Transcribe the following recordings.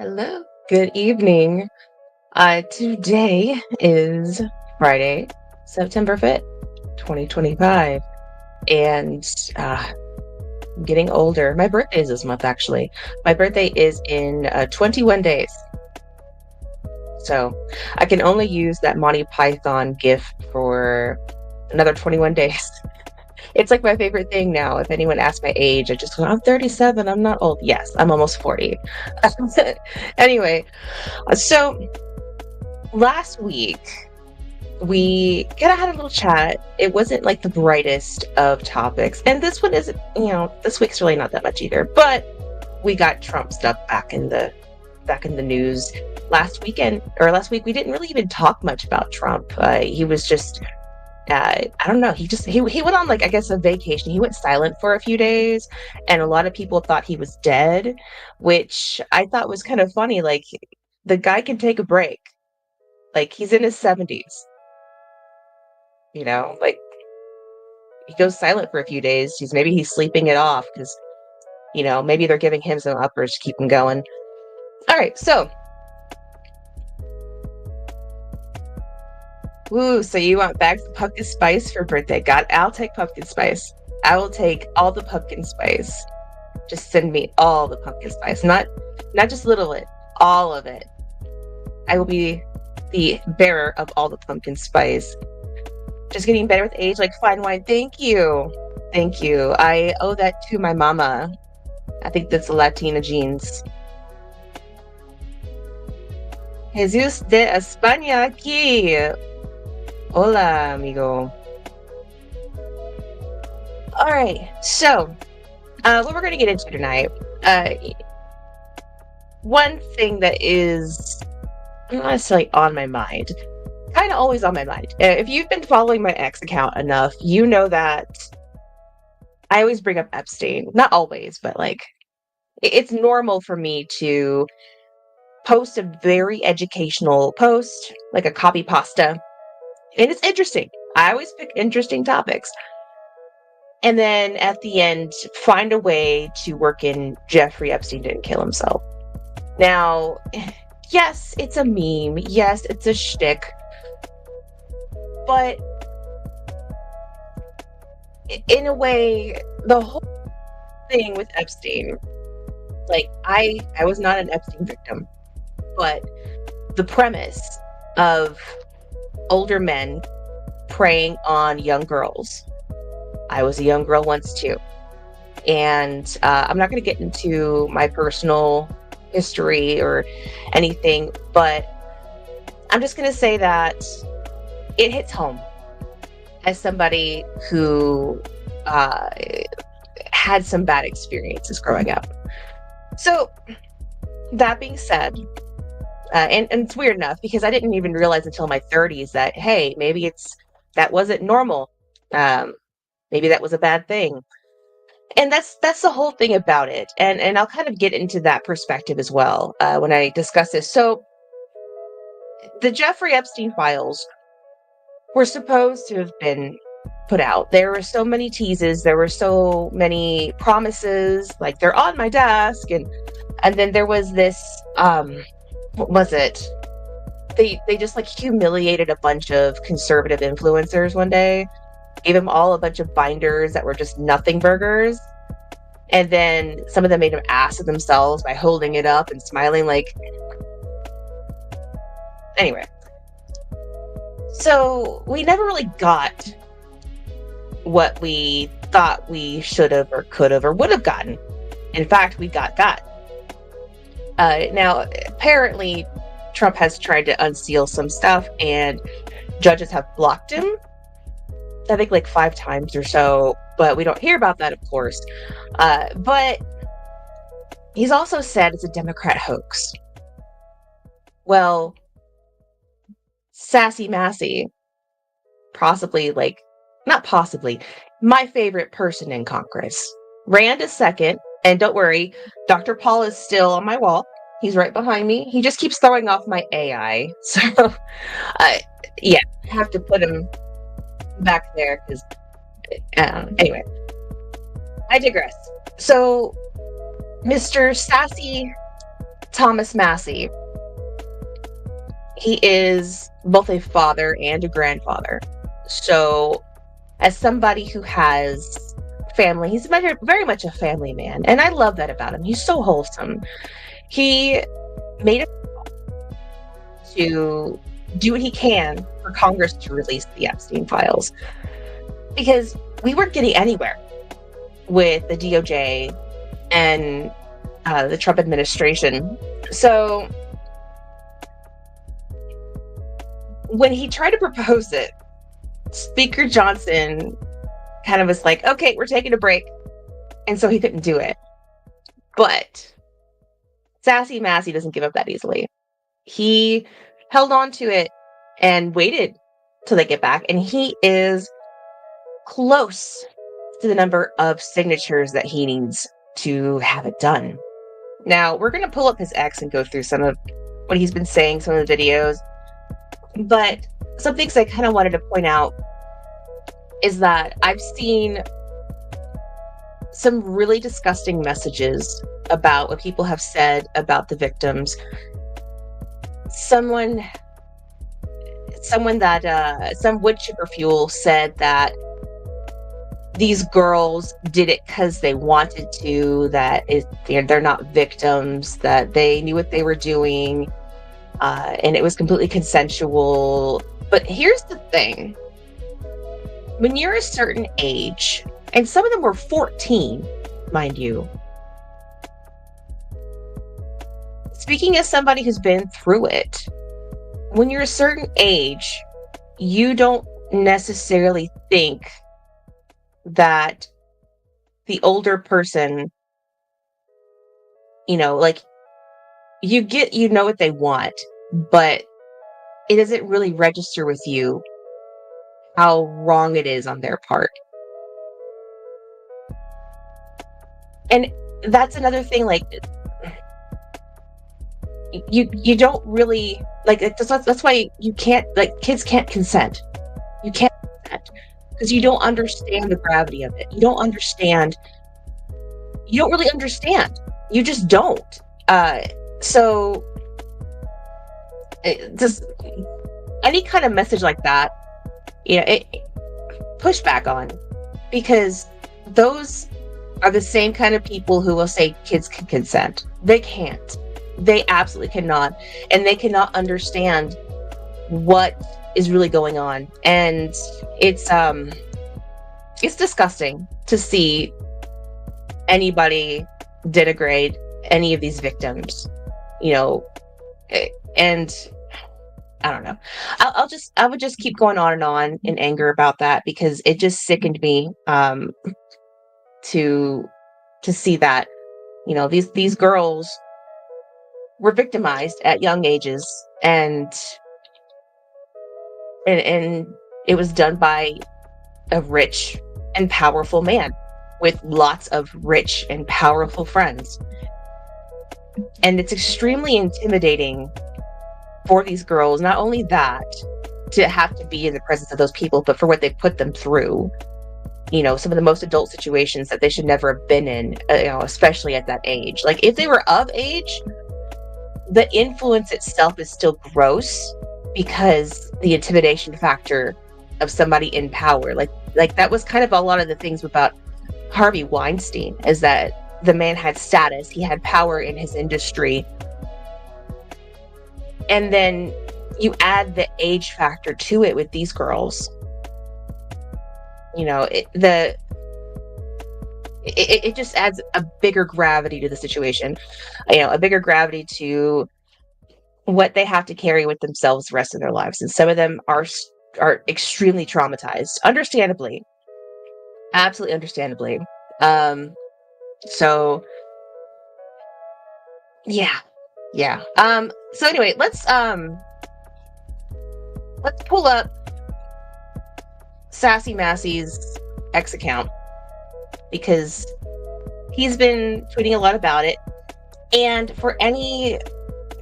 Hello. Good evening. Today is Friday, September 5th, 2025. And I'm getting older. My birthday is this month, actually. My birthday is in 21 days. So I can only use that Monty Python gift for another 21 days. It's like my favorite thing now. If anyone asks my age, I just go, I'm 37. I'm not old. Yes, I'm almost 40. Anyway, so last week, we kind of had a little chat. It wasn't like the brightest of topics. And this one isn't, this week's really not that much either. But we got Trump stuff back in the news last week. We didn't really even talk much about Trump. He was just I don't know. He went on, like, I guess, a vacation. He went silent for a few days, and a lot of people thought he was dead, which I thought was kind of funny. Like, the guy can take a break. Like, he's in his 70s, like, he goes silent for a few days. Maybe he's sleeping it off because, maybe they're giving him some uppers to keep him going. All right, so, so you want bags of pumpkin spice for birthday? God, I'll take pumpkin spice. I will take all the pumpkin spice. Just send me all the pumpkin spice, not just a little it, all of it. I will be the bearer of all the pumpkin spice. Just getting better with age, like fine wine. Thank you. Thank you. I owe that to my mama. I think that's the Latina genes. Jesus de España aquí. Hola, amigo. All right. So, what we're going to get into tonight, one thing that is not necessarily on my mind, kind of always on my mind. If you've been following my X account enough, you know that I always bring up Epstein. Not always, but like it's normal for me to post a very educational post, like a copy pasta, and it's interesting. I always pick interesting topics. And then at the end, find a way to work in Jeffrey Epstein didn't kill himself. Now, yes, it's a meme. Yes, it's a shtick. But in a way, the whole thing with Epstein, like I was not an Epstein victim, but the premise of older men preying on young girls. I was a young girl once too. And I'm not going to get into my personal history or anything, but I'm just going to say that it hits home as somebody who had some bad experiences growing up. So that being said, and it's weird enough because I didn't even realize until my 30s that, hey, maybe that wasn't normal. Maybe that was a bad thing. And that's the whole thing about it. And I'll kind of get into that perspective as well when I discuss this. So the Jeffrey Epstein Files were supposed to have been put out. There were so many teases. There were so many promises. Like, they're on my desk. And then there was this, what was it? They just like humiliated a bunch of conservative influencers one day. Gave them all a bunch of binders that were just nothing burgers. And then some of them made an ass of themselves by holding it up and smiling like... Anyway. So we never really got what we thought we should have or could have or would have gotten. In fact, we got. Now, apparently, Trump has tried to unseal some stuff and judges have blocked him. I think like 5 times or so, but we don't hear about that, of course. But he's also said it's a Democrat hoax. Well, Sassie Massie, not possibly, my favorite person in Congress, ran a second, and don't worry, Dr. Paul is still on my wall. He's right behind me. He just keeps throwing off my AI. So, yeah, I have to put him back there because anyway, I digress. So Mr. Sassie Thomas Massie, he is both a father and a grandfather. So, as somebody who has family, he's very much a family man. And I love that about him. He's so wholesome. He made it to do what he can for Congress to release the Epstein Files, because we weren't getting anywhere with the DOJ and the Trump administration. So when he tried to propose it, Speaker Johnson kind of was like, okay, we're taking a break. And so he couldn't do it. But Sassie Massie doesn't give up that easily. He held on to it and waited till they get back. And he is close to the number of signatures that he needs to have it done. Now, we're going to pull up his X and go through some of what he's been saying, some of the videos. But some things I kind of wanted to point out is that I've seen some really disgusting messages about what people have said about the victims. Some wood chipper fuel said that these girls did it because they wanted to, that they're not victims, that they knew what they were doing, and it was completely consensual. But here's the thing. When you're a certain age, and some of them were 14, mind you. Speaking as somebody who's been through it, when you're a certain age, you don't necessarily think that the older person, like, you know what they want, but it doesn't really register with you how wrong it is on their part. And that's another thing, like, you don't really, like, that's why you can't, like, kids can't consent. You can't consent because you don't understand the gravity of it. You don't really understand. You just don't. So just any kind of message like that, push back on, because those are the same kind of people who will say kids can consent. They can't. They absolutely cannot. And they cannot understand what is really going on. And it's disgusting to see anybody denigrate any of these victims, and I don't know. I would just keep going on and on in anger about that, because it just sickened me to see that, these girls were victimized at young ages, and it was done by a rich and powerful man with lots of rich and powerful friends. And it's extremely intimidating for these girls, not only that, to have to be in the presence of those people, but for what they put them through. Some of the most adult situations that they should never have been in, especially at that age. Like, if they were of age, the influence itself is still gross, because the intimidation factor of somebody in power, like that was kind of a lot of the things about Harvey Weinstein, is that the man had status, he had power in his industry, and then you add the age factor to it with these girls. It just adds a bigger gravity to the situation, a bigger gravity to what they have to carry with themselves the rest of their lives. And some of them are extremely traumatized, understandably, absolutely understandably. So yeah. So anyway, let's pull up Sassie Massie's X account, because he's been tweeting a lot about it. And for any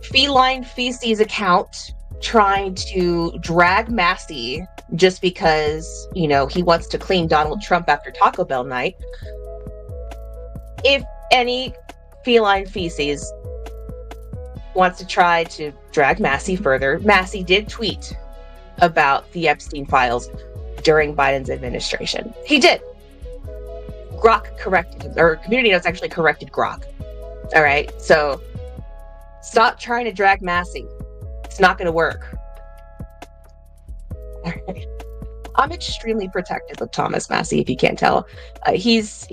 feline feces account trying to drag Massie just because, he wants to clean Donald Trump after Taco Bell night, if any feline feces wants to try to drag Massie further. Massie did tweet about the Epstein Files during Biden's administration. He did. Grok corrected him, or Community Notes actually corrected Grok. All right, so stop trying to drag Massie. It's not going to work. All right. I'm extremely protective of Thomas Massie, if you can't tell. He's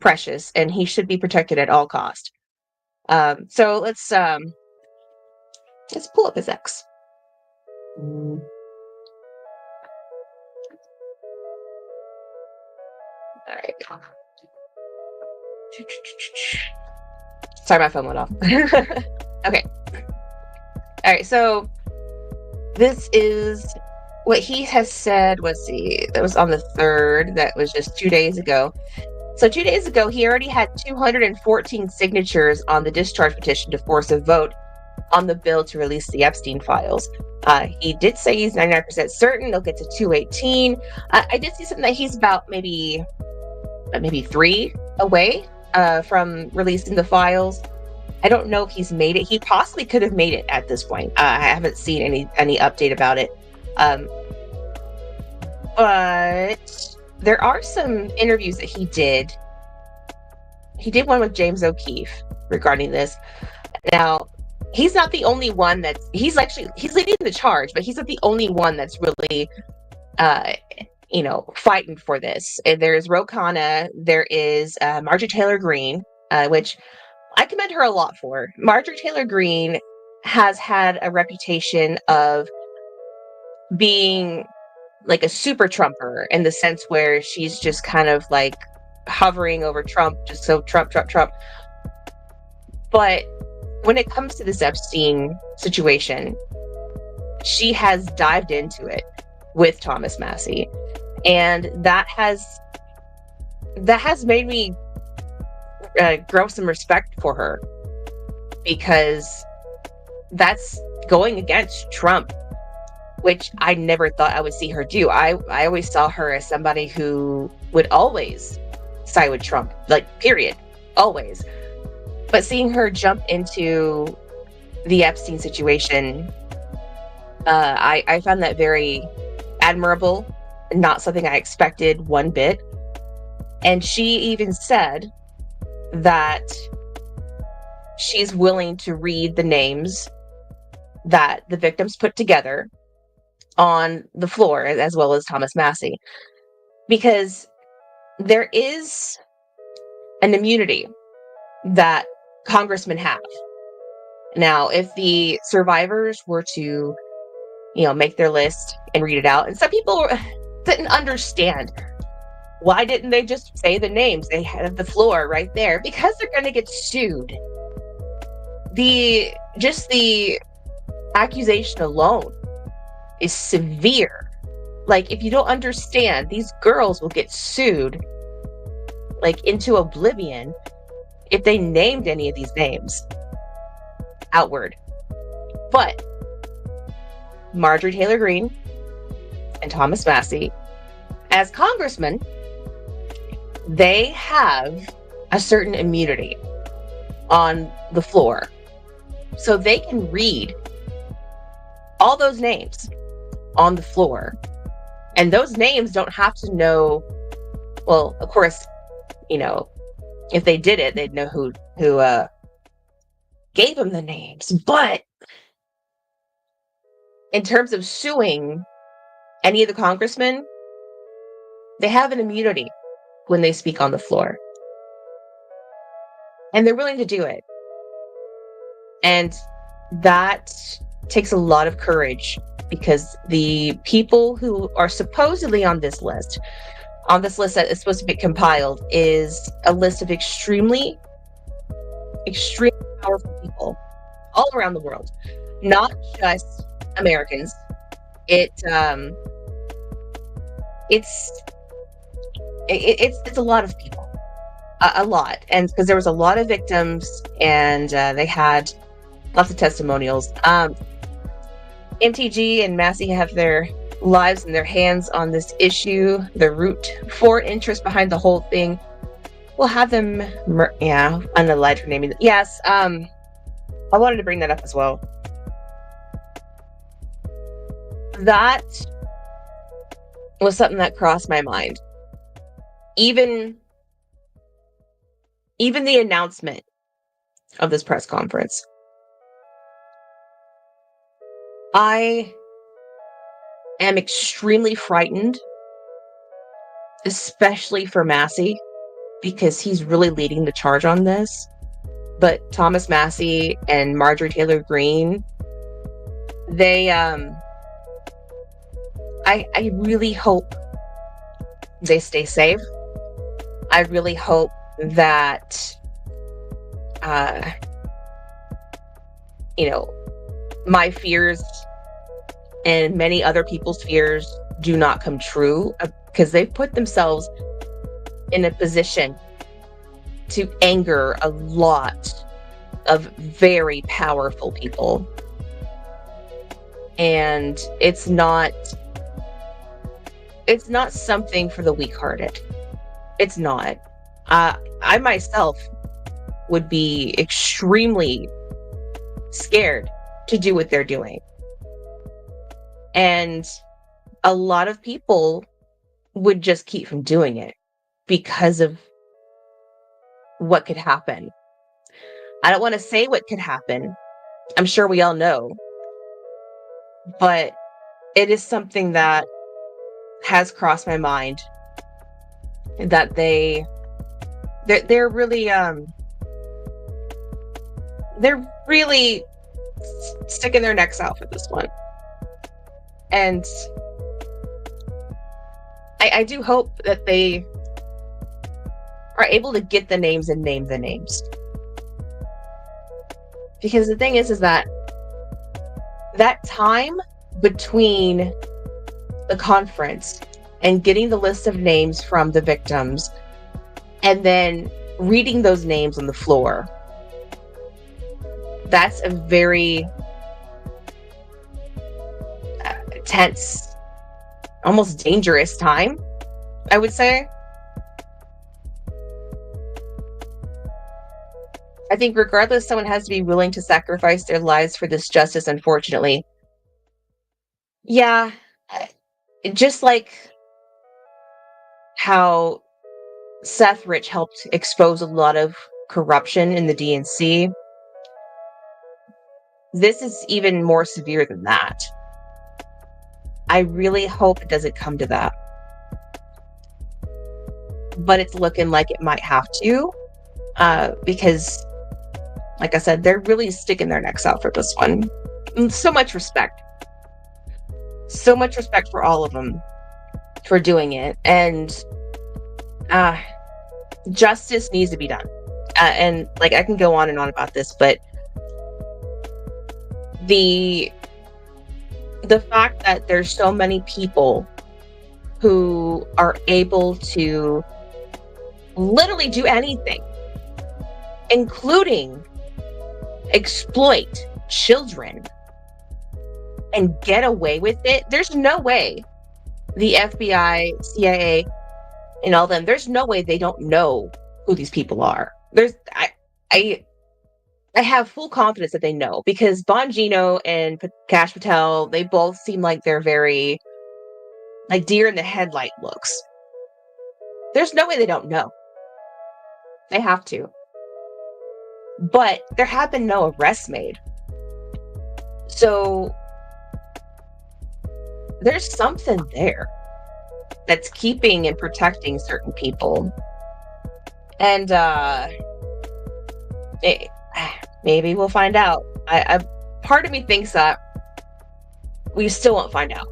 precious, and he should be protected at all cost. So let's pull up his ex. All right. Sorry, my phone went off. Okay. All right. So this is what he has said. Let's see. That was on the 3rd. That was just 2 days ago. So 2 days ago, he already had 214 signatures on the discharge petition to force a vote on the bill to release the Epstein Files. He did say he's 99% certain they'll get to 218. I did see something that he's about maybe 3 away from releasing the files. I don't know if he's made it. He possibly could have made it at this point. I haven't seen any update about it. But there are some interviews that he did. He did one with James O'Keefe regarding this. Now, he's not the only one he's leading the charge, but he's not the only one that's really fighting for this. And there's Ro Khanna, there is Marjorie Taylor Greene, which I commend her a lot for. Marjorie Taylor Greene has had a reputation of being like a super Trumper, in the sense where she's just kind of like hovering over Trump, just so Trump. But when it comes to this Epstein situation, she has dived into it with Thomas Massie, and that has made me grow some respect for her, because that's going against Trump, which I never thought I would see her do. I always saw her as somebody who would always side with Trump, like, period, always. But seeing her jump into the Epstein situation, I found that very admirable, not something I expected one bit. And she even said that she's willing to read the names that the victims put together on the floor, as well as Thomas Massie, because there is an immunity that congressmen have. Now, if the survivors were to, make their list and read it out, and some people didn't understand, why didn't they just say the names? They had the floor right there, because they're going to get sued. The accusation alone is severe. Like, if you don't understand, these girls will get sued like into oblivion if they named any of these names outward. But Marjorie Taylor Greene and Thomas Massie, as congressmen, they have a certain immunity on the floor, so they can read all those names on the floor, and those names don't have to know. Well, of course, if they did it, they'd know who gave them the names. But in terms of suing any of the congressmen, they have an immunity when they speak on the floor, and they're willing to do it. And that takes a lot of courage, because the people who are supposedly on this list that is supposed to be compiled, is a list of extremely powerful people all around the world, not just Americans. It's a lot of people, a lot, and because there was a lot of victims, and they had lots of testimonials. MTG and Massie have their lives in their hands on this issue. The root for interest behind the whole thing. We'll have them, unalleged for naming. Yes, I wanted to bring that up as well. That was something that crossed my mind. Even the announcement of this press conference. I am extremely frightened, especially for Massie, because he's really leading the charge on this. But Thomas Massie and Marjorie Taylor Greene, they I really hope they stay safe. I really hope that my fears and many other people's fears do not come true, because they've put themselves in a position to anger a lot of very powerful people. And it's not something for the weak-hearted. It's not. I myself would be extremely scared to do what they're doing. And a lot of people would just keep from doing it because of what could happen. I don't want to say what could happen. I'm sure we all know. But it is something that has crossed my mind, that they're really sticking their necks out for this one. And I do hope that they are able to get the names and name the names. Because the thing is that time between the conference and getting the list of names from the victims and then reading those names on the floor, that's a very tense, almost dangerous time, I would say. I think regardless, someone has to be willing to sacrifice their lives for this justice, unfortunately. Yeah, just like how Seth Rich helped expose a lot of corruption in the DNC, this is even more severe than that. I really hope it doesn't come to that. But it's looking like it might have to, because, like I said, they're really sticking their necks out for this one. And so much respect. So much respect for all of them for doing it. And justice needs to be done. And like, I can go on and on about this, but the fact that there's so many people who are able to literally do anything, including exploit children, and get away with it. There's no way the FBI, CIA, and all them, there's no way they don't know who these people are. I have full confidence that they know, because Bongino and Kash Patel, they both seem like they're very like deer in the headlight looks. There's no way they don't know. They have to. But there have been no arrests made. So there's something there that's keeping and protecting certain people. And maybe we'll find out. Part of me thinks that we still won't find out.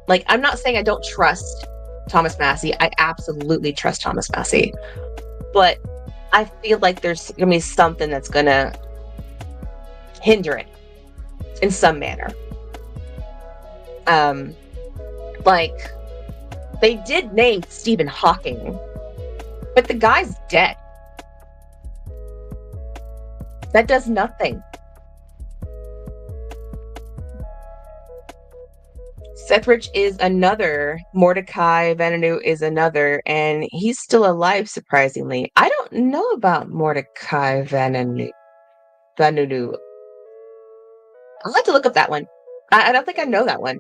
Like, I'm not saying I don't trust Thomas Massie. I absolutely trust Thomas Massie. But I feel like there's going to be something that's going to hinder it in some manner. Like, they did name Stephen Hawking, but the guy's dead. That does nothing. Seth Rich is another. Mordecai Vanunu is another, and he's still alive, surprisingly. I don't know about Mordecai Vanunu. Vanunu. I'll have to look up that one. I don't think I know that one.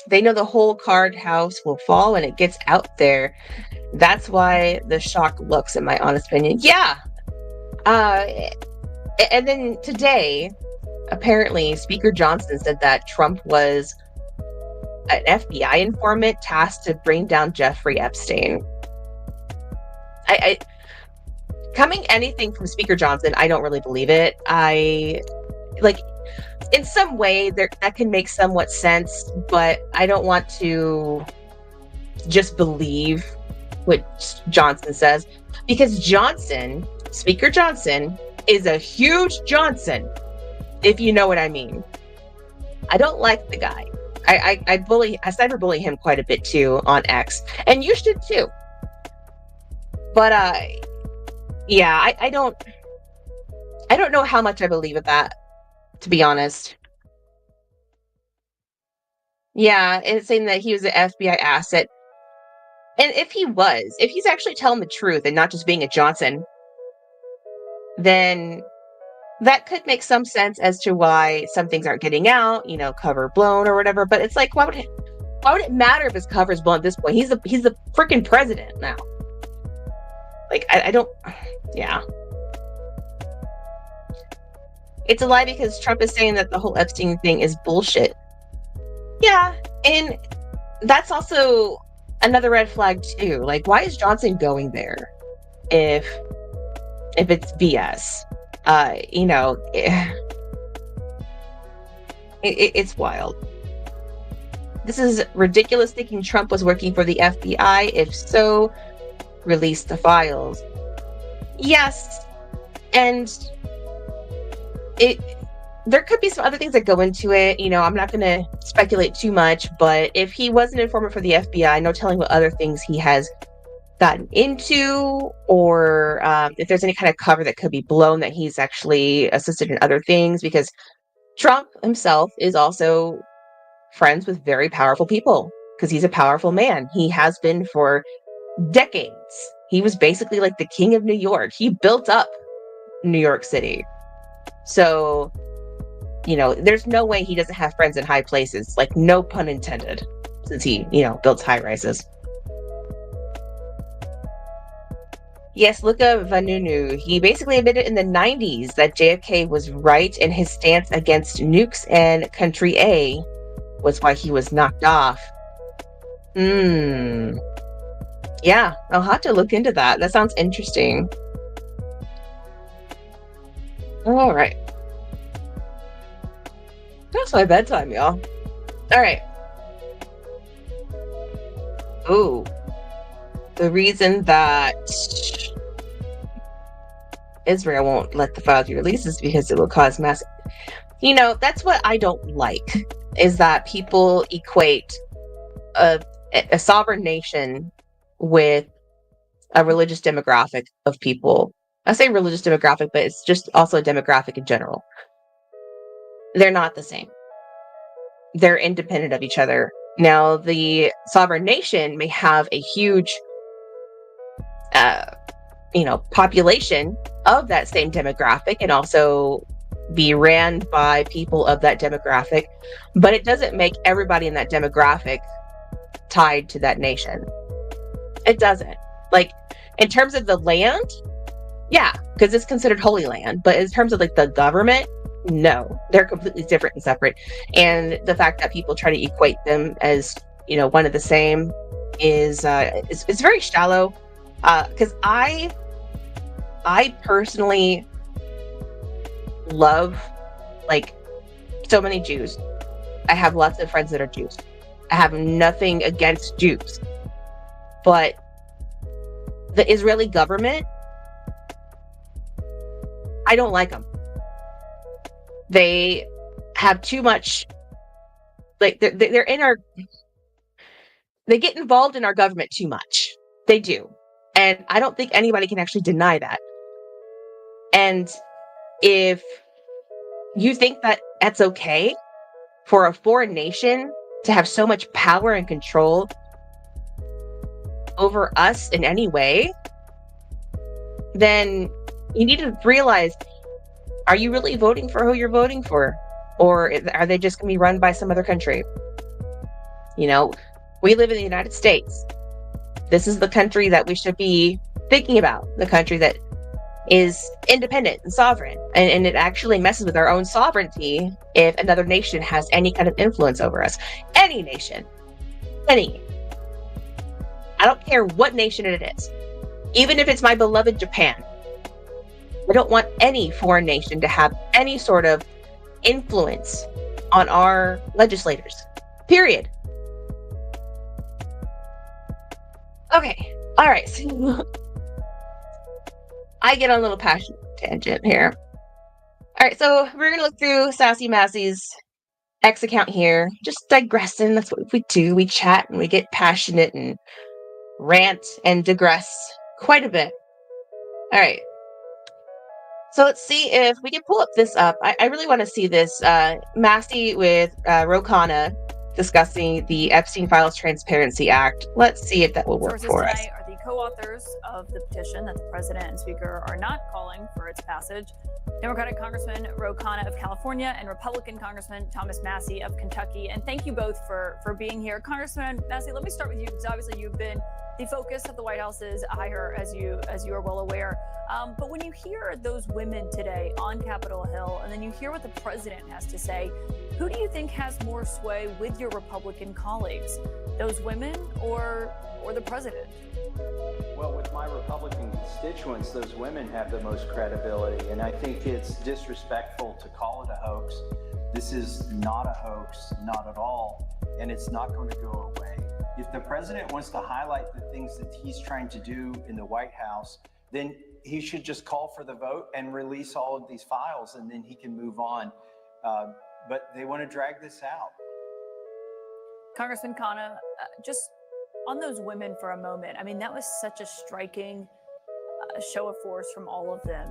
They know the whole card house will fall when it gets out there. That's why the shock looks, in my honest opinion. Yeah. Uh, and then today, apparently, Speaker Johnson said that Trump was an FBI informant tasked to bring down Jeffrey Epstein. I coming anything from Speaker Johnson, I don't really believe it. I like in some way that can make somewhat sense, but I don't want to just believe what Johnson says, because Speaker Johnson, is a huge Johnson, if you know what I mean. I don't like the guy. I cyberbully him quite a bit too on X, and you should too. But yeah, I don't know how much I believe of that, to be honest. Yeah, it's saying that he was an FBI asset. And if he's actually telling the truth and not just being a Johnson, then that could make some sense as to why some things aren't getting out, cover blown or whatever. But it's like, why would it matter if his cover's blown at this point? He's the freaking president now. Like, I don't, yeah. It's a lie because Trump is saying that the whole Epstein thing is bullshit. Yeah, and that's also another red flag too. Like, why is Johnson going there if it's BS? It's wild. This is ridiculous thinking Trump was working for the FBI. If so, release the files. Yes, and there could be some other things that go into it. I'm not going to speculate too much, but if he was an informant for the FBI, no telling what other things he has gotten into, or if there's any kind of cover that could be blown that he's actually assisted in other things, because Trump himself is also friends with very powerful people because he's a powerful man. He has been for decades. He was basically like the king of New York. He built up New York City. So, there's no way he doesn't have friends in high places, like no pun intended, since he, builds high rises. Yes, look up Vanunu. He basically admitted in the 90s that JFK was right in his stance against nukes, and Country A was why he was knocked off. Yeah, I'll have to look into that. That sounds interesting. All right. That's my bedtime, y'all. All right. Ooh. The reason that Israel won't let the files be released is because it will cause mass. That's what I don't like, is that people equate a sovereign nation with a religious demographic of people. I say religious demographic, but it's just also a demographic in general. They're not the same. They're independent of each other. Now, the sovereign nation may have a huge, population of that same demographic and also be ran by people of that demographic, but it doesn't make everybody in that demographic tied to that nation. It doesn't. Like, in terms of the land, yeah, because it's considered holy land, but in terms of like the government, no, they're completely different and separate. And the fact that people try to equate them as, one of the same is it's very shallow. Because I personally love, like, so many Jews. I have lots of friends that are Jews. I have nothing against Jews, but the Israeli government, I don't like them. They have too much, like, they're in our, they get involved in our government too much. They do. And I don't think anybody can actually deny that. And if you think that that's okay for a foreign nation to have so much power and control over us in any way, then You need to realize, are you really voting for who you're voting for? Or are they just going to be run by some other country? You know, we live in the United States. This is the country that we should be thinking about, the country that is independent and sovereign. And it actually messes with our own sovereignty if another nation has any kind of influence over us. Any nation. Any. I don't care what nation it is. Even if it's my beloved Japan. I don't want any foreign nation to have any sort of influence on our legislators. Period. Okay. All right. So I get on a little passionate tangent here. All right. So we're going to look through Sassie Massie's X account here. Just digressing. That's what we do. We chat and we get passionate and rant and digress quite a bit. All right. So let's see if we can pull this up. I really want to see this. Massie with Ro Khanna discussing the Epstein Files Transparency Act. Let's see if that will work for us. Sources tonight are the co-authors of the petition that the president and speaker are not calling for its passage. Democratic Congressman Ro Khanna of California and Republican Congressman Thomas Massie of Kentucky. And thank you both for being here. Congressman Massie, let me start with you, because obviously you've been the focus of the White House's hire, as you are well aware. But when you hear those women today on Capitol Hill, and then you hear what the president has to say, who do you think has more sway with your Republican colleagues? Those women or the president? Well, with my Republican constituents, those women have the most credibility, and I think it's disrespectful to call it a hoax. This is not a hoax, not at all, and it's not going to go away. If the president wants to highlight the things that he's trying to do in the White House, then he should just call for the vote and release all of these files, and then he can move on. But they want to drag this out. Congressman Khanna, just on those women for a moment. I mean, that was such a striking show of force from all of them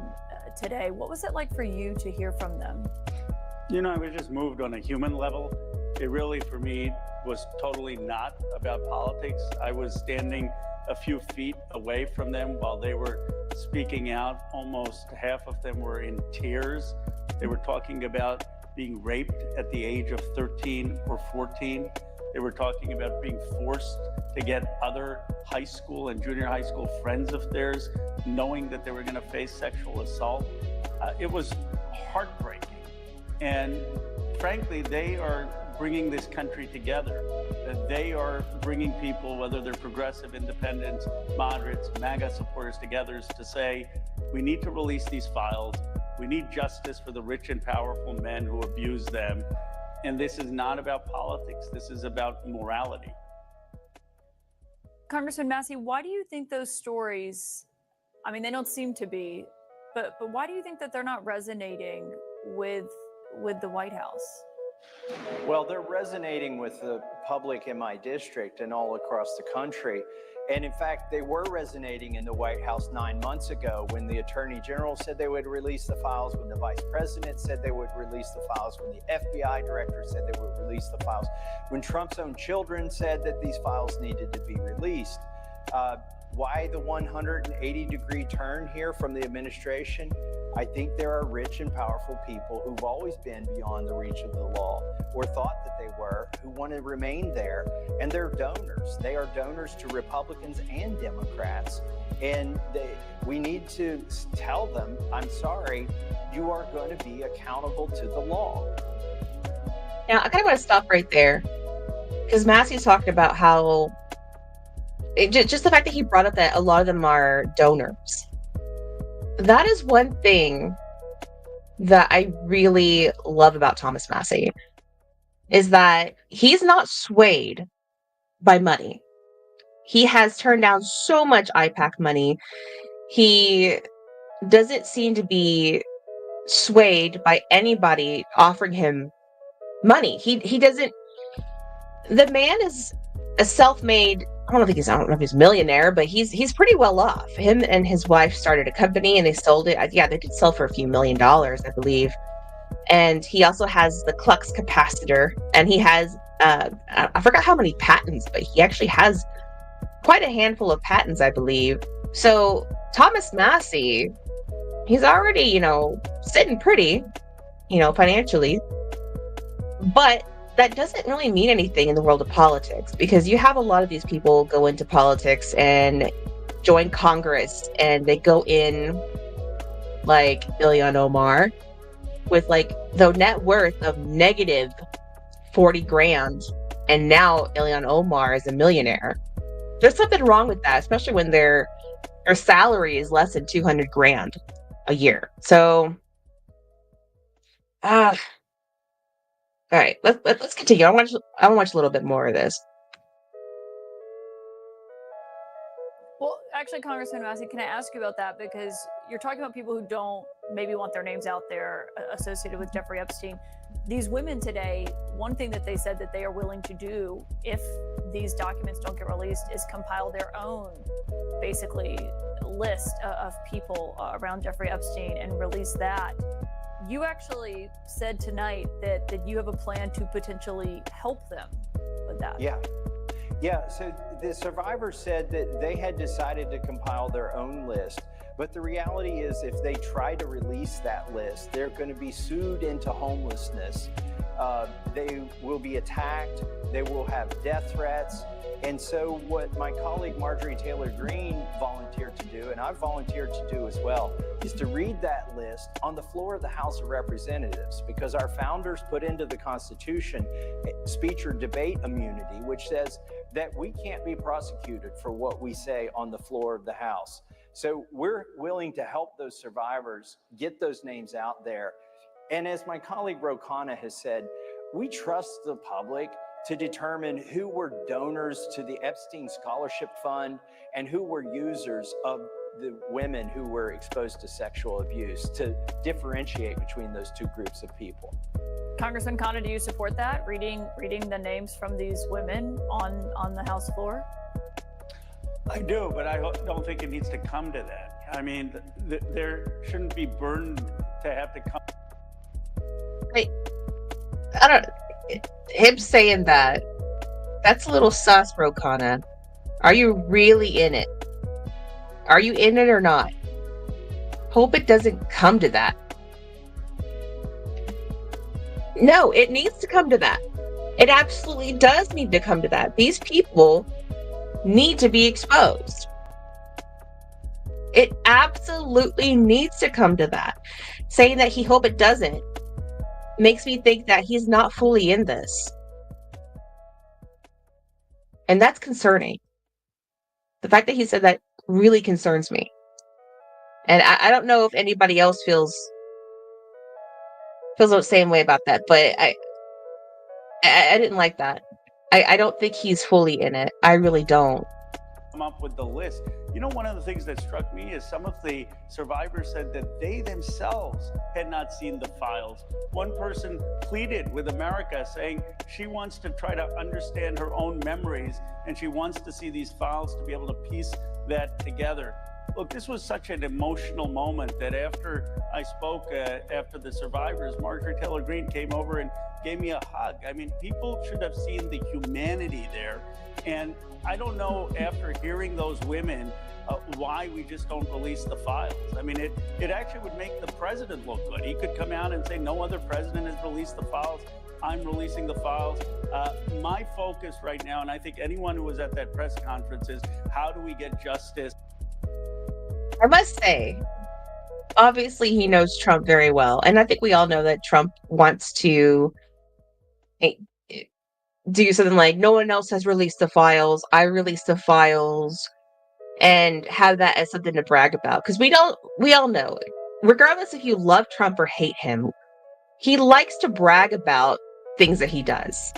today. What was it like for you to hear from them? You know, I was just moved on a human level. It really, for me, was totally not about politics. I was standing a few feet away from them while they were speaking out. Almost half of them were in tears. They were talking about being raped at the age of 13 or 14. They were talking about being forced to get other high school and junior high school friends of theirs, knowing that they were going to face sexual assault. It was heartbreaking. And frankly, they are bringing this country together. They are bringing people, whether they're progressive, independents, moderates, MAGA supporters, together to say, we need to release these files. We need justice for the rich and powerful men who abuse them. And this is not about politics. This is about morality. Congressman Massie, why do you think those stories, I mean, they don't seem to be, but why do you think that they're not resonating with the White House? Well, they're resonating with the public in my district and all across the country. And in fact, they were resonating in the White House 9 months ago when the Attorney General said they would release the files, when the Vice President said they would release the files, when the FBI Director said they would release the files, when Trump's own children said that these files needed to be released. Why the 180-degree turn here from the administration? I think there are rich and powerful people who've always been beyond the reach of the law, or thought that they were, who want to remain there. And they're donors. They are donors to Republicans and Democrats. And we need to tell them, I'm sorry, you are going to be accountable to the law. Now, I kind of want to stop right there, because Massie's talking about how just the fact that he brought up that a lot of them are donors. That is one thing that I really love about Thomas Massie, is that he's not swayed by money. He has turned down so much IPAC money. He doesn't seem to be swayed by anybody offering him money. He doesn't. The man is a self-made, I don't know if he's a millionaire, but he's pretty well off. Him and his wife started a company and they sold it. Yeah, they could sell for a few $1 million, I believe. And he also has the Klux capacitor, and he has I forgot how many patents, but he actually has quite a handful of patents, I believe. So Thomas Massie He's already, sitting pretty, financially. But that doesn't really mean anything in the world of politics, because you have a lot of these people go into politics and join Congress, and they go in like Ilhan Omar with like the net worth of negative 40 grand. And now Ilhan Omar is a millionaire. There's something wrong with that, especially when their salary is less than 200 grand a year. So, all right, let's continue. I want to watch a little bit more of this. Well, actually, Congressman Massie, can I ask you about that? Because you're talking about people who don't maybe want their names out there associated with Jeffrey Epstein. These women today, one thing that they said that they are willing to do if these documents don't get released is compile their own, basically, list of people around Jeffrey Epstein and release that. You actually said tonight that you have a plan to potentially help them with that. Yeah, so the survivors said that they had decided to compile their own list. But the reality is, if they try to release that list, they're going to be sued into homelessness. They will be attacked. They will have death threats. And so what my colleague Marjorie Taylor Greene volunteered to do, and I've volunteered to do as well, is to read that list on the floor of the House of Representatives, because our founders put into the Constitution speech or debate immunity, which says that we can't be prosecuted for what we say on the floor of the House. So we're willing to help those survivors get those names out there. And as my colleague Ro Khanna has said, we trust the public to determine who were donors to the Epstein Scholarship Fund and who were users of the women who were exposed to sexual abuse, to differentiate between those two groups of people. Congressman Khanna, do you support that, reading the names from these women on the House floor? I do, but I don't think it needs to come to that. I mean, there shouldn't be burdened to have to come. I don't. Him saying that's a little sus, Ro Khanna. Are you really in it? Are you in it or not? Hope it doesn't come to that. No, it needs to come to that. It absolutely does need to come to that. These people need to be exposed. It absolutely needs to come to that. Saying that he hope it doesn't makes me think that he's not fully in this. And that's concerning. The fact that he said that really concerns me. And I don't know if anybody else feels the same way about that, but I didn't like that. I don't think he's fully in it. I really don't. Come up with the list. You know, one of the things that struck me is some of the survivors said that they themselves had not seen the files. One person pleaded with America, saying she wants to try to understand her own memories and she wants to see these files to be able to piece that together. Look, this was such an emotional moment that after I spoke, after the survivors, Marjorie Taylor Greene came over and gave me a hug. I mean, people should have seen the humanity there. And I don't know, after hearing those women, why we just don't release the files. I mean, it actually would make the president look good. He could come out and say, no other president has released the files. I'm releasing the files. My focus right now, and I think anyone who was at that press conference, is how do we get justice? I must say, obviously he knows Trump very well. And I think we all know that Trump wants to do something like, no one else has released the files. I released the files, and have that as something to brag about. Because we all know, regardless if you love Trump or hate him, he likes to brag about things that he does.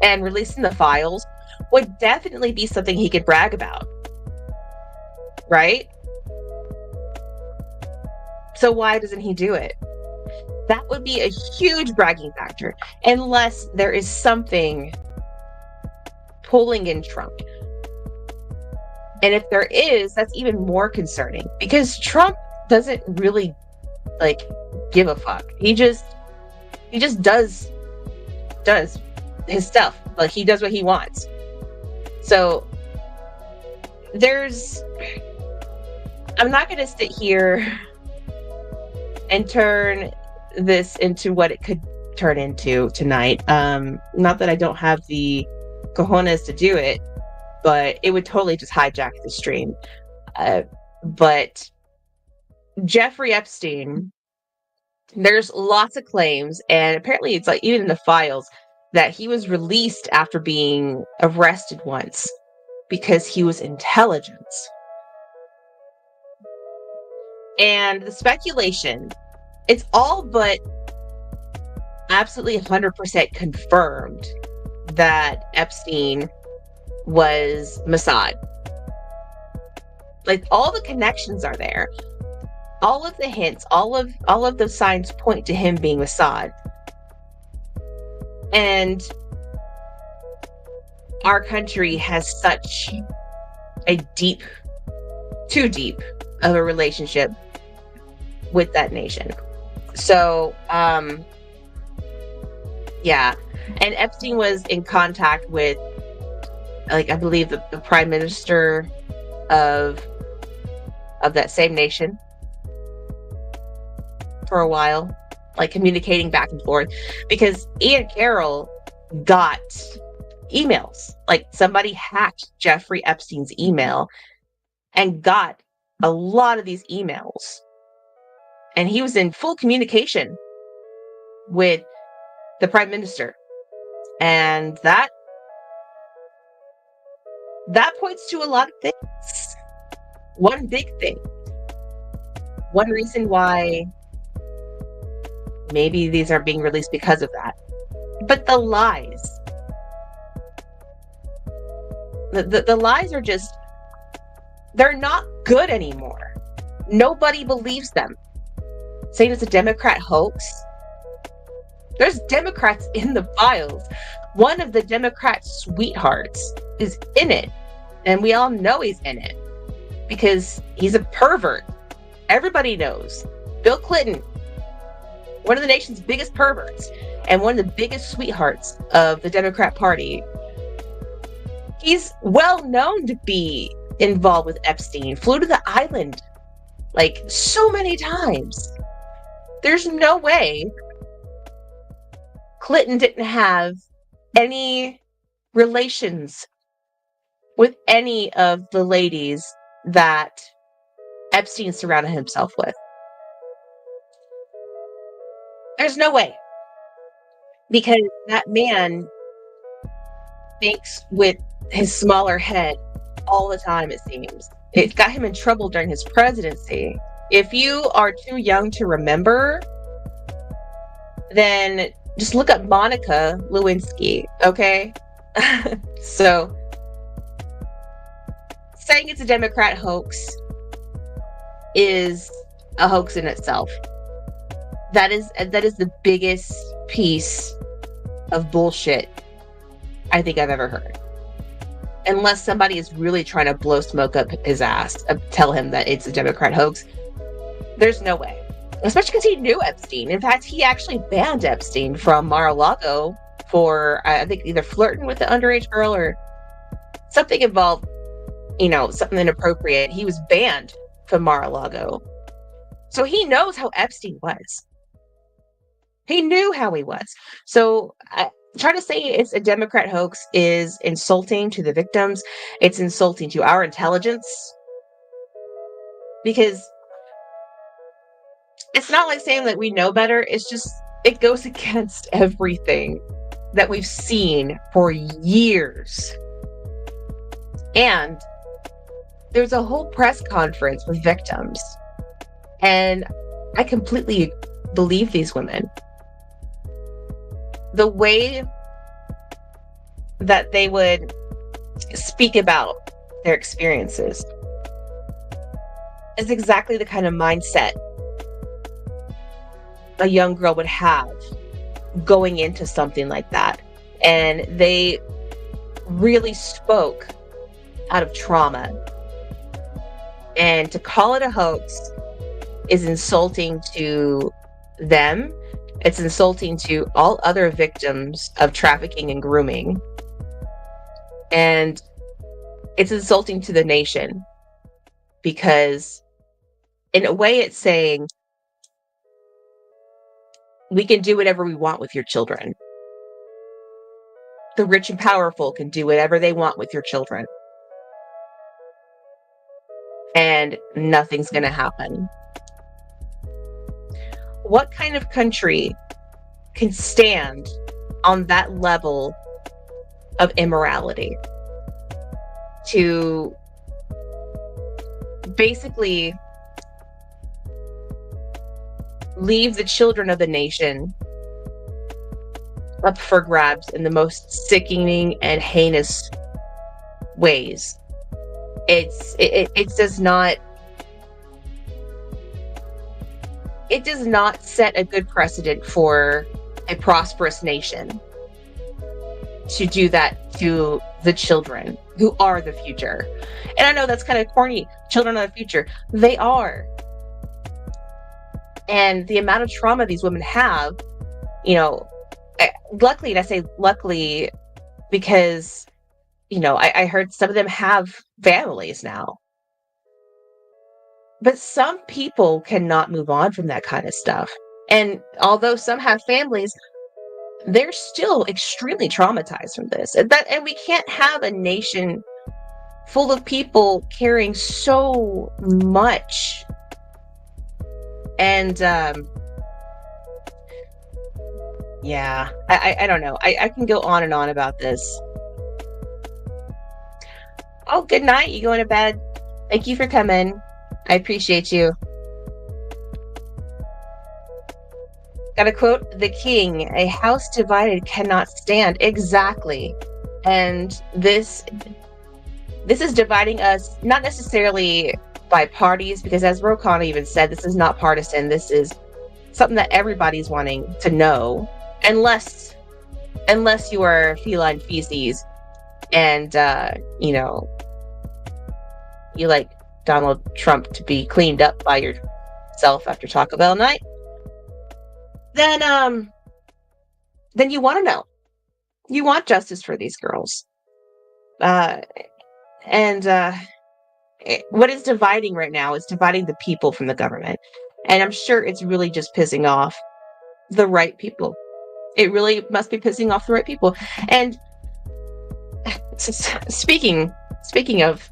And releasing the files would definitely be something he could brag about. Right? So why doesn't he do it? That would be a huge bragging factor, unless there is something pulling in Trump. And if there is, that's even more concerning, because Trump doesn't really give a fuck. He just does his stuff. Like, he does what he wants. So there's I'm not going to sit here and turn this into what it could turn into tonight. Not that I don't have the cojones to do it, but it would totally just hijack the stream. But Jeffrey Epstein, there's lots of claims, and apparently it's like even in the files that he was released after being arrested once because he was intelligence. And the speculation, it's all but absolutely 100% confirmed that Epstein was Mossad. Like, all the connections are there. All of the hints, all of the signs point to him being Mossad. And our country has such a deep, too deep of a relationship with that nation. So, yeah. And Epstein was in contact with, like, I believe the prime minister of that same nation for a while, like communicating back and forth, because Ian Carroll got emails. Like, somebody hacked Jeffrey Epstein's email and got a lot of these emails. And he was in full communication with the prime minister. And that points to a lot of things. One big thing. One reason why maybe these are being released because of that. But the lies. The lies are just, they're not good anymore. Nobody believes them. Saying it's a Democrat hoax. There's Democrats in the files. One of the Democrat sweethearts is in it. And we all know he's in it. Because he's a pervert. Everybody knows. Bill Clinton, one of the nation's biggest perverts, and one of the biggest sweethearts of the Democrat Party. He's well known to be involved with Epstein. Flew to the island like so many times. There's no way Clinton didn't have any relations with any of the ladies that Epstein surrounded himself with. There's no way. Because that man thinks with his smaller head all the time, it seems. It got him in trouble during his presidency. If you are too young to remember, then just look up Monica Lewinsky, okay? So, saying it's a Democrat hoax is a hoax in itself. That is the biggest piece of bullshit I think I've ever heard. Unless somebody is really trying to blow smoke up his ass, tell him that it's a Democrat hoax. There's no way. Especially because he knew Epstein. In fact, he actually banned Epstein from Mar-a-Lago for, I think, either flirting with the underage girl or something involved, something inappropriate. He was banned from Mar-a-Lago. So he knows how Epstein was. He knew how he was. So trying to say it's a Democrat hoax is insulting to the victims. It's insulting to our intelligence. Because it's not like saying that we know better. It's just, it goes against everything that we've seen for years. And there's a whole press conference with victims. And I completely believe these women. The way that they would speak about their experiences is exactly the kind of mindset a young girl would have going into something like that. And they really spoke out of trauma. And to call it a hoax is insulting to them. It's insulting to all other victims of trafficking and grooming. And it's insulting to the nation because in a way, it's saying we can do whatever we want with your children. The rich and powerful can do whatever they want with your children. And nothing's going to happen. What kind of country can stand on that level of immorality to basically leave the children of the nation up for grabs in the most sickening and heinous ways? It does not set a good precedent for a prosperous nation to do that to the children who are the future. And I know that's kind of corny. Children are the future. They are. And the amount of trauma these women have, luckily, and I say luckily because, I heard some of them have families now. But some people cannot move on from that kind of stuff. And although some have families, they're still extremely traumatized from this. And we can't have a nation full of people carrying so much. And yeah, I don't know. I can go on and on about this. Oh, good night. You going to bed? Thank you for coming. I appreciate you. Got to quote the king: "A house divided cannot stand." Exactly. And this is dividing us, not necessarily by parties, because as Rokana even said, this is not partisan. This is something that everybody's wanting to know, unless you are feline feces and you like Donald Trump to be cleaned up by yourself after Taco Bell night. Then you want to know. You want justice for these girls. What is dividing right now is dividing the people from the government. And I'm sure it's really just pissing off the right people. It really must be pissing off the right people. And speaking of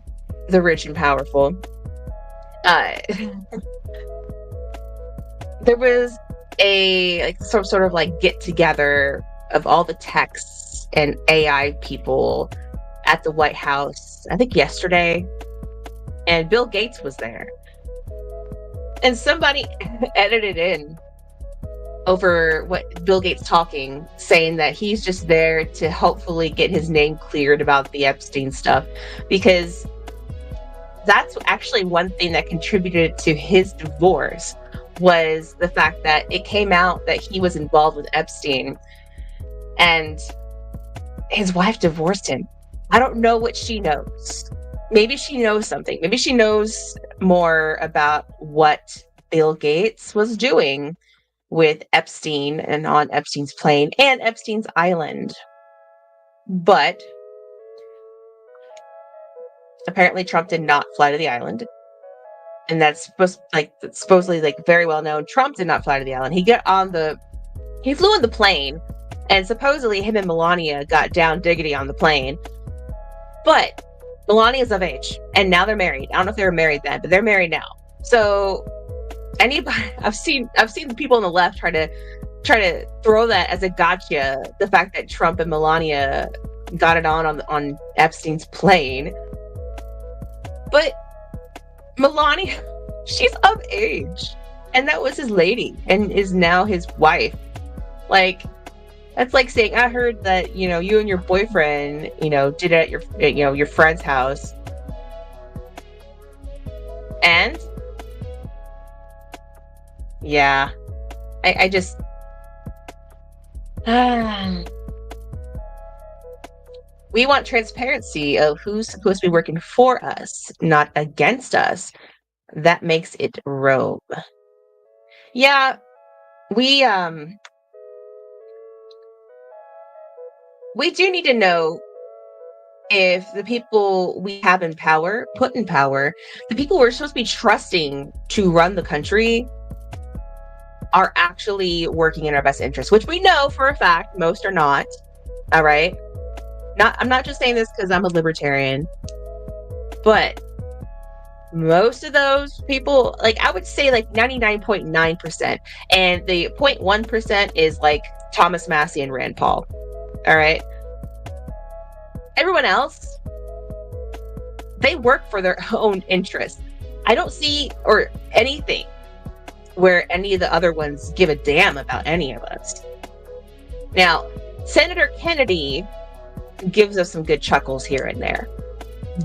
the rich and powerful, there was some sort of get together of all the techs and AI people at the White House, I think yesterday, and Bill Gates was there. And somebody edited in over what Bill Gates talking, saying that he's just there to hopefully get his name cleared about the Epstein stuff, because that's actually one thing that contributed to his divorce, was the fact that it came out that he was involved with Epstein and his wife divorced him. I don't know what she knows. Maybe she knows something. Maybe she knows more about what Bill Gates was doing with Epstein and on Epstein's plane and Epstein's island. But apparently Trump did not fly to the island. And that's supposedly very well known. Trump did not fly to the island. He flew on the plane, and supposedly him and Melania got down diggity on the plane. But Melania's of age, and now they're married. I don't know if they were married then, but they're married now. So anybody, I've seen the people on the left try to throw that as a gotcha, the fact that Trump and Melania got it on Epstein's plane. But Melania, she's of age, and that was his lady and is now his wife. That's like saying, I heard that, you and your boyfriend, did it at your friend's house. And yeah, I just, we want transparency of who's supposed to be working for us, not against us. That makes it Rome. Yeah, we do need to know if the people we have in power, put in power, the people we're supposed to be trusting to run the country are actually working in our best interest, which we know for a fact most are not. All right. I'm not just saying this because I'm a libertarian, but most of those people, like I would say like 99.9%. And the 0.1% is like Thomas Massie and Rand Paul. All right. Everyone else, they work for their own interests. I don't see or anything where any of the other ones give a damn about any of us. Now, Senator Kennedy gives us some good chuckles here and there,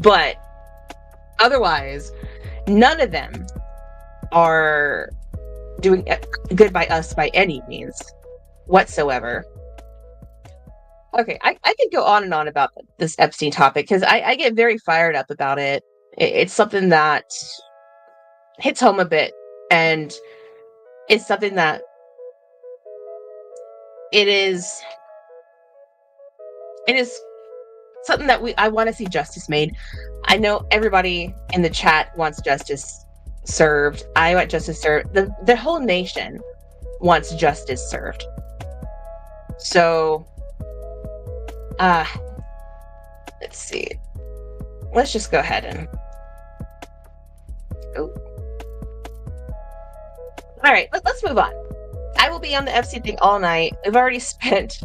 but otherwise, none of them are doing good by us by any means whatsoever. Okay, I could go on and on about this Epstein topic because I get very fired up about it. It's something that hits home a bit, and it's something that it is something that I want to see justice made. I know everybody in the chat wants justice served. I want justice served. The whole nation wants justice served. So, let's see. Let's just go ahead and. Oh. All right, let's move on. I will be on the Epstein thing all night. I've already spent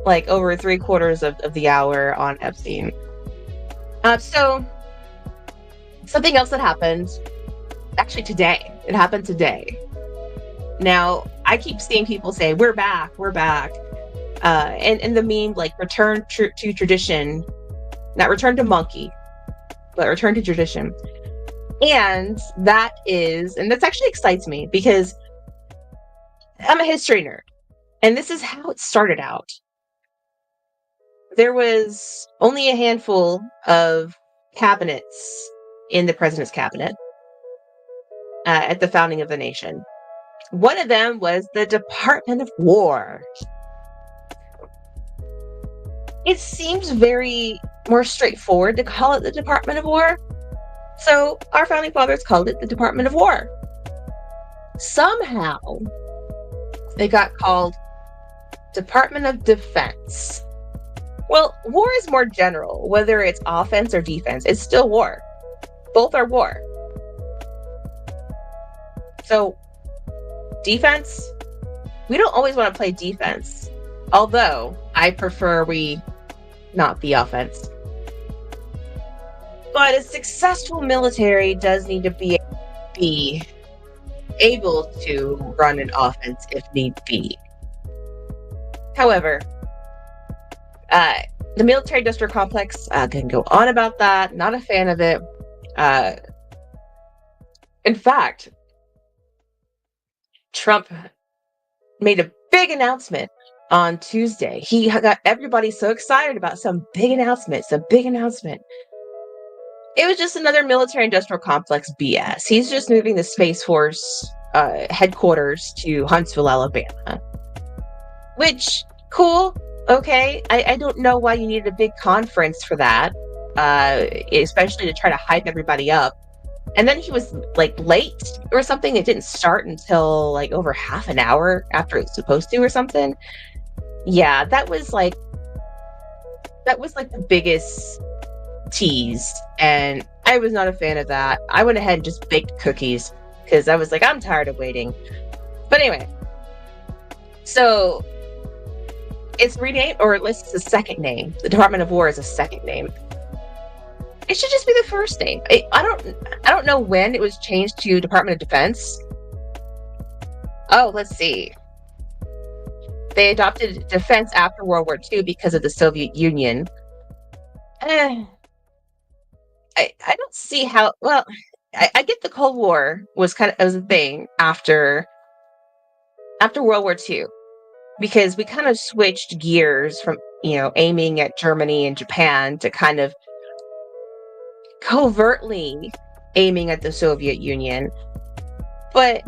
like over 3/4 of the hour on Epstein. So something else that happened actually today. It happened today. Now I keep seeing people say we're back, and the meme like return to tradition, not return to monkey, but return to tradition. And that actually excites me because I'm a history nerd, and this is how it started out. There was only a handful of cabinets in the president's cabinet at the founding of the nation. One of them was the Department of War. It seems very more straightforward to call it the Department of War. So our founding fathers called it the Department of War. Somehow it got called Department of Defense. Well, war is more general. Whether it's offense or defense, it's still war. Both are war. So defense, we don't always want to play defense. Although I prefer we not be offense. But a successful military does need to be able to run an offense if need be. However, the military industrial complex, can go on about that. Not a fan of it. In fact, Trump made a big announcement on Tuesday. He got everybody so excited about some big announcement. It was just another military industrial complex BS. He's just moving the Space Force headquarters to Huntsville, Alabama. Which, cool. Okay. I don't know why you needed a big conference for that, especially to try to hype everybody up. And then he was like late or something. It didn't start until like over half an hour after it was supposed to or something. Yeah, that was like the biggest tease, and I was not a fan of that. I went ahead and just baked cookies because I was like, I'm tired of waiting. But anyway, so it's renamed, or at least it's a second name. The Department of War is a second name. It should just be the first name. I don't know when it was changed to Department of Defense. Oh, let's see. They adopted defense after World War II because of the Soviet Union. I don't see how. Well, I get the Cold War was a thing after World War II, because we kind of switched gears from aiming at Germany and Japan to kind of covertly aiming at the Soviet Union. But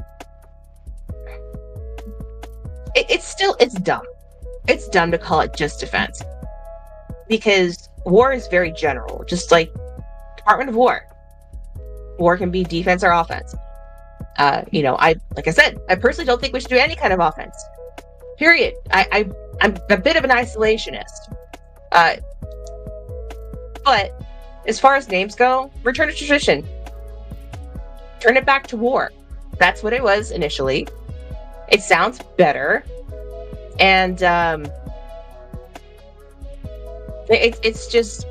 it's dumb. It's dumb to call it just defense, because war is very general, just like Department of War. War can be defense or offense. Like I said, I personally don't think we should do any kind of offense. Period. I'm a bit of an isolationist. But as far as names go, return to tradition. Turn it back to war. That's what it was initially. It sounds better. And it's just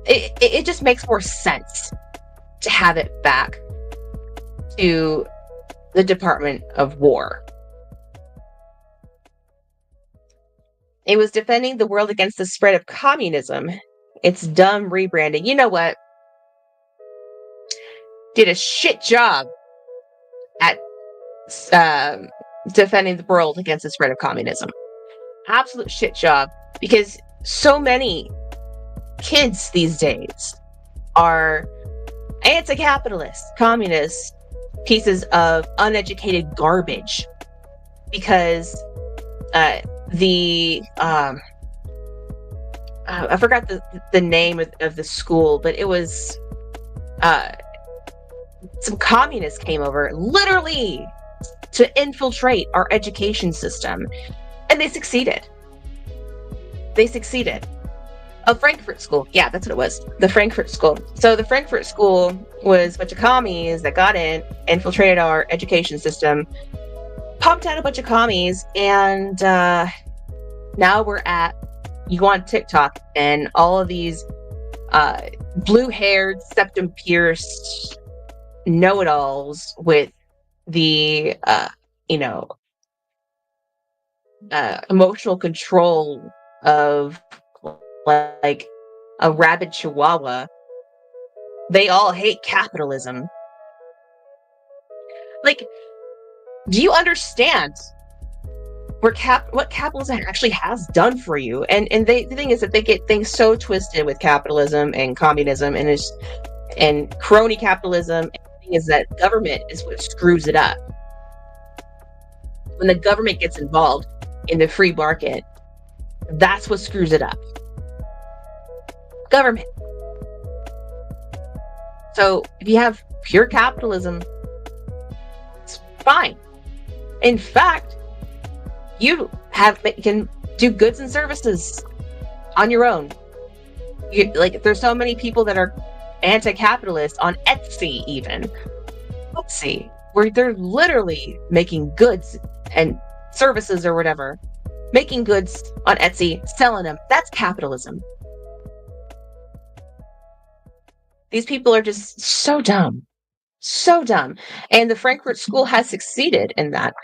it just makes more sense to have it back to the Department of War. It was defending the world against the spread of communism. It's dumb rebranding. You know what? Did a shit job at defending the world against the spread of communism. Absolute shit job, because so many kids these days are anti-capitalist, communist pieces of uneducated garbage, because I forgot the name of the school, but it was some communists came over literally to infiltrate our education system, and they succeeded. A Frankfurt School. Yeah, that's what it was. The Frankfurt School. So the Frankfurt School was a bunch of commies that got in, infiltrated our education system, pumped out a bunch of commies, and now you go on TikTok, and all of these blue-haired, septum-pierced know-it-alls with the emotional control of like a rabid chihuahua. They all hate capitalism. Like, do you understand what capitalism actually has done for you? And the thing is that they get things so twisted with capitalism and communism and crony capitalism. And the thing is that government is what screws it up. When the government gets involved in the free market, that's what screws it up. Government. So if you have pure capitalism, it's fine. In fact, you can do goods and services on your own. There's so many people that are anti-capitalist on Etsy, even Etsy, where they're literally making goods and services or whatever, making goods on Etsy, selling them. That's capitalism. These people are just so dumb. And the Frankfurt School has succeeded in that.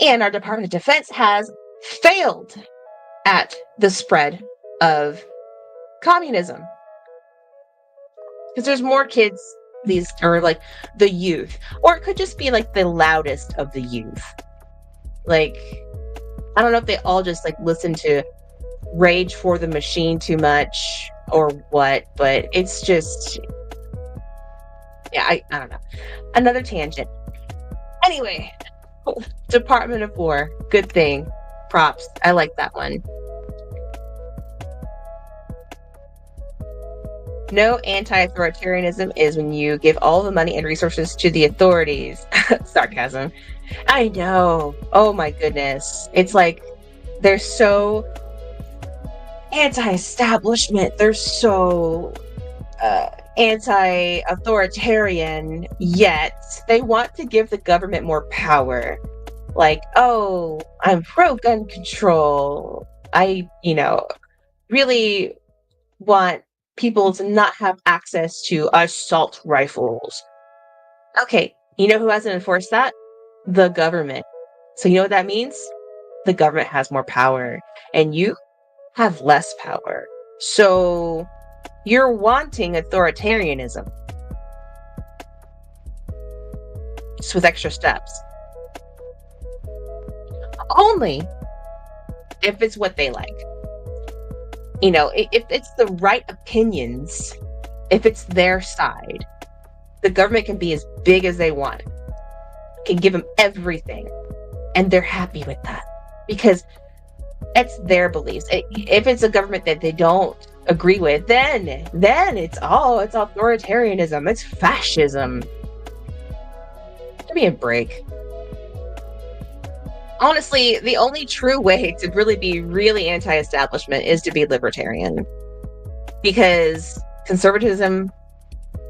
And our Department of Defense has failed at the spread of communism. Because there's more kids, or like the youth. Or it could just be like the loudest of the youth. Like, I don't know if they all just like listen to Rage for the Machine too much or what, but it's just... Yeah, I don't know. Another tangent. Anyway, Department of War. Good thing. Props. I like that one. No, anti-authoritarianism is when you give all the money and resources to the authorities. Sarcasm. I know. Oh my goodness. It's like they're so anti-establishment. They're so anti-authoritarian, yet they want to give the government more power. Like, oh, I'm pro-gun control. I, really want people to not have access to assault rifles. Okay, you know who hasn't enforced that? The government. So you know what that means? The government has more power, and you have less power. So you're wanting authoritarianism, just with extra steps. Only if it's what they like. If it's the right opinions, if it's their side, the government can be as big as they want. Can give them everything. And they're happy with that. Because It's their beliefs. If it's a government that they don't agree with, then it's authoritarianism. It's fascism. Give me a break. Honestly, the only true way to really be really anti-establishment is to be libertarian, because conservatism,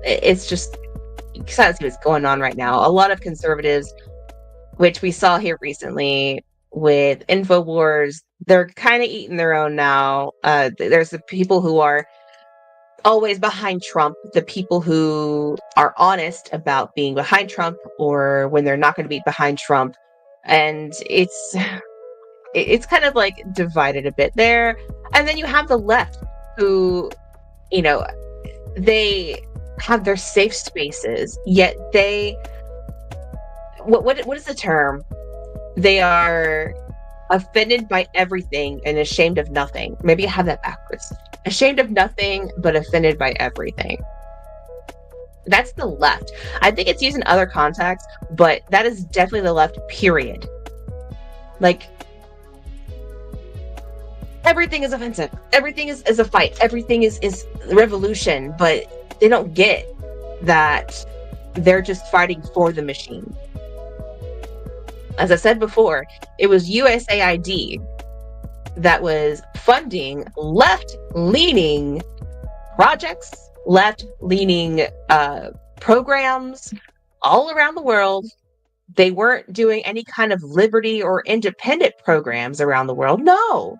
it's just, you can't see what's going on right now. A lot of conservatives, which we saw here recently with InfoWars, they're kind of eating their own now. There's the people who are always behind Trump, the people who are honest about being behind Trump, or when they're not going to be behind Trump. And it's kind of like divided a bit there. And then you have the left who, you know, they have their safe spaces, yet they, what is the term? They are offended by everything and ashamed of nothing. Maybe I have that backwards. Ashamed of nothing, but offended by everything. That's the left. I think it's used in other contexts, but that is definitely the left, period. Like, everything is offensive. Everything is a fight. Everything is revolution, but they don't get that they're just fighting for the machine. As I said before, it was USAID that was funding left-leaning projects, left-leaning programs all around the world. They weren't doing any kind of liberty or independent programs around the world. No,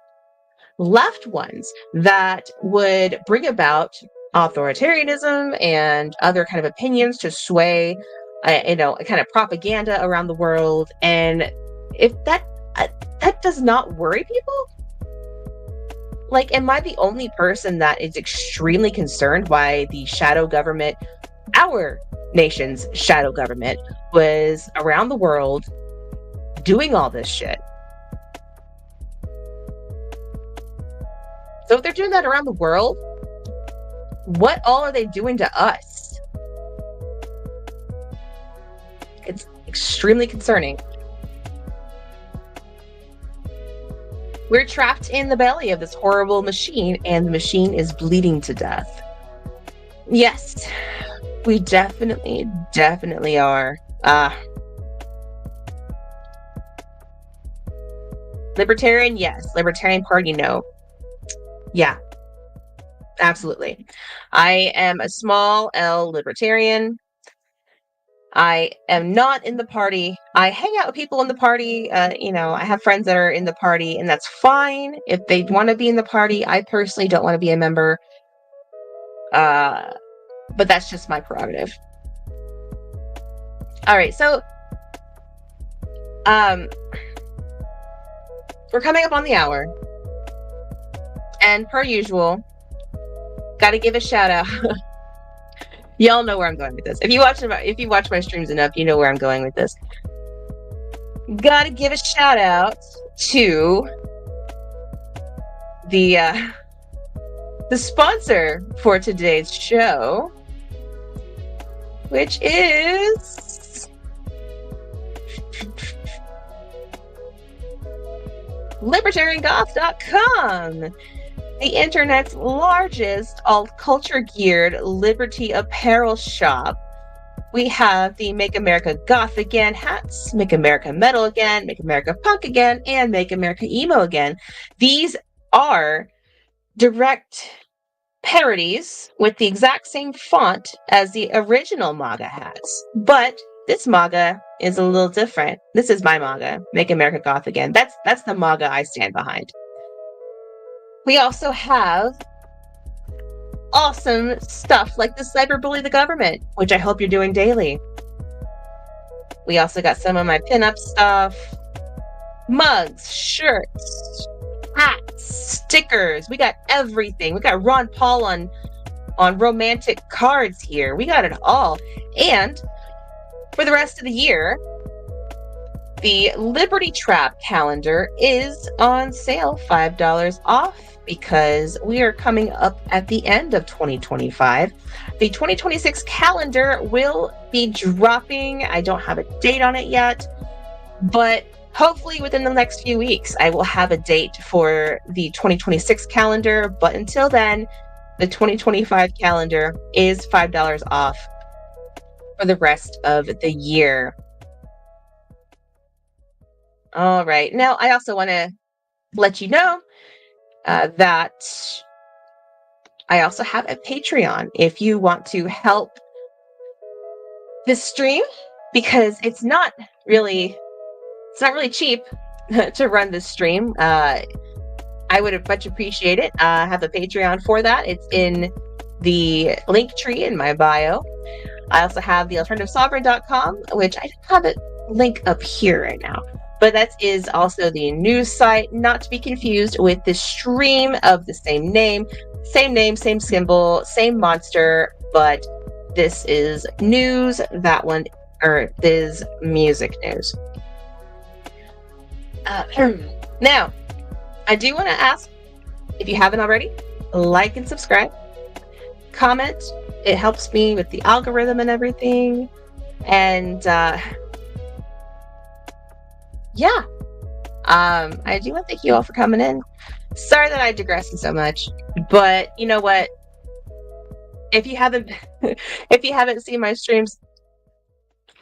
left ones that would bring about authoritarianism and other kind of opinions to sway, kind of propaganda around the world. And if that does not worry people, like, am I the only person that is extremely concerned by the shadow government? Our nation's shadow government was around the world doing all this shit. So if they're doing that around the world, what all are they doing to us? It's extremely concerning. We're trapped in the belly of this horrible machine, and the machine is bleeding to death. Yes, we definitely are. Libertarian, yes. Libertarian Party, no. Yeah, absolutely. I am a small L libertarian. I am not in the party. I hang out with people in the party. I have friends that are in the party, and that's fine. If they want to be in the party, I personally don't want to be a member. But that's just my prerogative. All right, so we're coming up on the hour. And per usual, got to give a shout out. Y'all know where I'm going with this. If you watch my streams enough, you know where I'm going with this. Got to give a shout out to the sponsor for today's show, which is libertariangoth.com. The internet's largest alt-culture geared liberty apparel shop. We have the Make America Goth Again hats, Make America Metal Again, Make America Punk Again, and Make America Emo Again. These are direct parodies with the exact same font as the original MAGA hats. But this MAGA is a little different. This is my MAGA, Make America Goth Again. That's the MAGA I stand behind. We also have awesome stuff like the Cyberbully the Government, which I hope you're doing daily. We also got some of my pinup stuff, mugs, shirts, hats, stickers. We got everything. We got Ron Paul on romantic cards here. We got it all. And for the rest of the year, the Liberty Trap calendar is on sale, $5 off, because we are coming up at the end of 2025. The 2026 calendar will be dropping. I don't have a date on it yet, but hopefully within the next few weeks, I will have a date for the 2026 calendar. But until then, the 2025 calendar is $5 off for the rest of the year. All right. Now, I also want to let you know that I also have a Patreon if you want to help this stream, because it's not really cheap to run this stream. I would much appreciate it. I have a Patreon for that. It's in the link tree in my bio. I also have the alternativesovereign.com, which I don't have a link up here right now. But that is also the news site, not to be confused with the stream of the same name, same symbol, same monster, but this is news, that one, or this is music news. Now, I do want to ask, if you haven't already, like and subscribe, comment. It helps me with the algorithm and everything. And yeah, I do want to thank you all for coming in. Sorry that I digressed so much, but you know what? If you haven't, if you haven't seen my streams,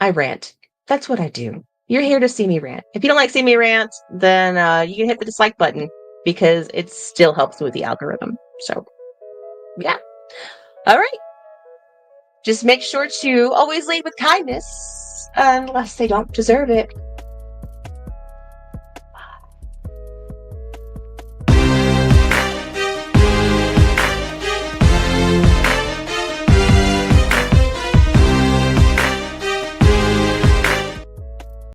I rant. That's what I do. You're here to see me rant. If you don't like seeing me rant, then you can hit the dislike button, because it still helps with the algorithm. So, yeah. All right. Just make sure to always lead with kindness, unless they don't deserve it.